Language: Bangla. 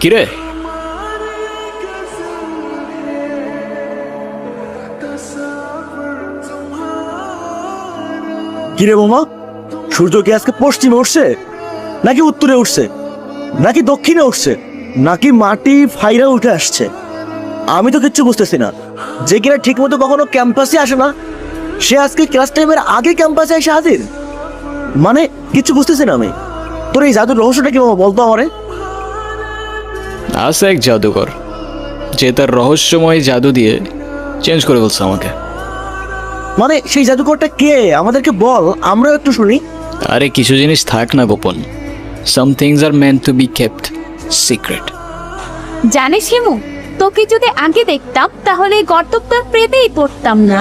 কিরে কিরে মামা, সূর্য কি আজকে পশ্চিমে উঠছে নাকি উত্তরে উঠছে নাকি দক্ষিণে উঠছে নাকি মাটি ফাইরা উঠে আসছে? আমি তো কিচ্ছু বুঝতেছি না। যে কিনা ঠিক মতো কখনো ক্যাম্পাসে আসে না, সে আজকে ক্লাস টাইমের আগে ক্যাম্পাসে এসে হাজির। মানে কিচ্ছু বুঝতেছি না আমি। তোর এই জাদুর রহস্যটা কি মামা, বলতো আমারে। আছে এক জাদুকর যে তার রহস্যময় জাদু দিয়ে চেঞ্জ করে বলছে আমাকে। মানে সেই জাদুকরটা কে, আমাদেরকে বল, আমরাও একটু শুনি। আরে কিছু জিনিস থাক না গোপন। Some things are meant to be kept secret. জানিস হিমু, তোকে যদি আগে দেখতাম তাহলে এই গর্তটা পেতেই পড়তাম না।